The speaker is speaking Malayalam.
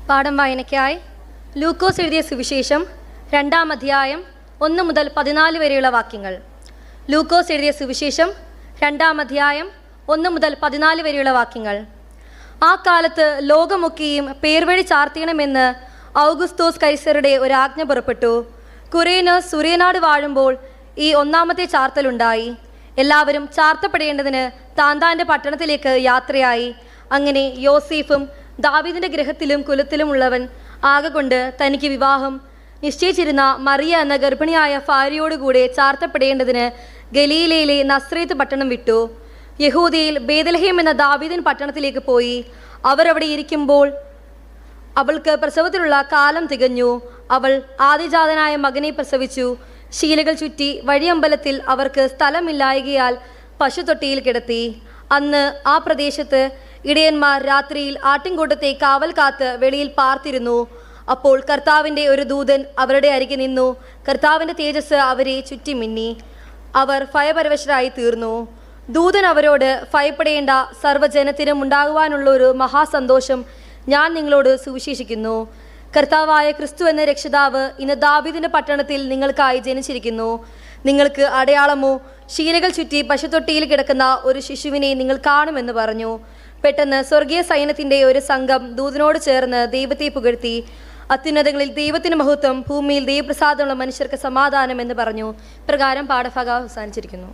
പാഠം വായനയ്ക്കായി ലൂക്കോസ് എഴുതിയ സുവിശേഷം 2-ാം അധ്യായം 1 മുതൽ 14 വരെയുള്ള വാക്യങ്ങൾ. ലൂക്കോസ് എഴുതിയ സുവിശേഷം 2-ാം അധ്യായം 1 മുതൽ 14 വരെയുള്ള വാക്യങ്ങൾ. ആ കാലത്ത് ലോകമൊക്കെയും പേർവഴി ചാർത്തിയണമെന്ന് ഔഗുസ്തോസ് കൈസറുടെ ഒരു ആജ്ഞ പുറപ്പെട്ടു. കുരേനസ് സുറിയനാട് വാഴുമ്പോൾ ഈ 1-ാമത്തെ ചാർത്തലുണ്ടായി. എല്ലാവരും ചാർത്തപ്പെടേണ്ടതിന് താന്താൻ്റെ പട്ടണത്തിലേക്ക് യാത്രയായി. അങ്ങനെ യോസേഫും ദാവീദിൻ്റെ ഗൃഹത്തിലും കുലത്തിലും ഉള്ളവൻ ആകൊണ്ട് തനിക്ക് വിവാഹം നിശ്ചയിച്ചിരുന്ന മറിയ എന്ന ഗർഭിണിയായ ഭാര്യയോടുകൂടെ ചാർത്തപ്പെടേണ്ടതിന് ഗലീലയിലെ നസ്രേത്ത് പട്ടണം വിട്ടു. യഹൂദയിൽ ബേത്ലഹേം എന്ന ദാവീദിൻ പട്ടണത്തിലേക്ക് പോയി. അവർ അവിടെ ഇരിക്കുമ്പോൾ അവൾക്ക് പ്രസവത്തിലുള്ള കാലം തികഞ്ഞു. അവൾ ആദിജാതനായ മകനെ പ്രസവിച്ചു. ശീലകൾ ചുറ്റി വഴിയമ്പലത്തിൽ അവർക്ക് സ്ഥലമില്ലായകയാൽ പശുത്തൊട്ടിയിൽ കിടത്തി. അന്ന് ആ പ്രദേശത്ത് ഇടയന്മാർ രാത്രിയിൽ ആട്ടിൻകൂട്ടത്തെ കാവൽ കാത്ത് വെളിയിൽ പാർത്തിരുന്നു. അപ്പോൾ കർത്താവിൻ്റെ ഒരു ദൂതൻ അവരുടെ അരികെ നിന്നു. കർത്താവിൻ്റെ തേജസ് അവരെ ചുറ്റി മിന്നി. അവർ ഭയപരവശരായി തീർന്നു. ദൂതൻ അവരോട്, ഭയപ്പെടേണ്ട, സർവ്വജനത്തിനും ഉണ്ടാകുവാനുള്ള ഒരു മഹാസന്തോഷം ഞാൻ നിങ്ങളോട് സുവിശേഷിക്കുന്നു. കർത്താവായ ക്രിസ്തു എന്ന രക്ഷിതാവ് ഇന്ന് ദാവീദിൻ്റെ പട്ടണത്തിൽ നിങ്ങൾക്കായി ജനിച്ചിരിക്കുന്നു. നിങ്ങൾക്ക് അടയാളമോ, ശീലകൾ ചുറ്റി പശുത്തൊട്ടിയിൽ കിടക്കുന്ന ഒരു ശിശുവിനെ നിങ്ങൾ കാണുമെന്ന് പറഞ്ഞു. പെട്ടെന്ന് സ്വർഗീയ സൈന്യത്തിൻ്റെ ഒരു സംഘം ദൂതനോട് ചേർന്ന് ദൈവത്തെ പുകഴ്ത്തി, അത്യുന്നതങ്ങളിൽ ദൈവത്തിന് മഹത്വം, ഭൂമിയിൽ ദൈവപ്രസാദമുള്ള മനുഷ്യർക്ക് സമാധാനം എന്ന് പറഞ്ഞു. പ്രകാരം പാഠഭാഗം അവസാനിച്ചിരിക്കുന്നു.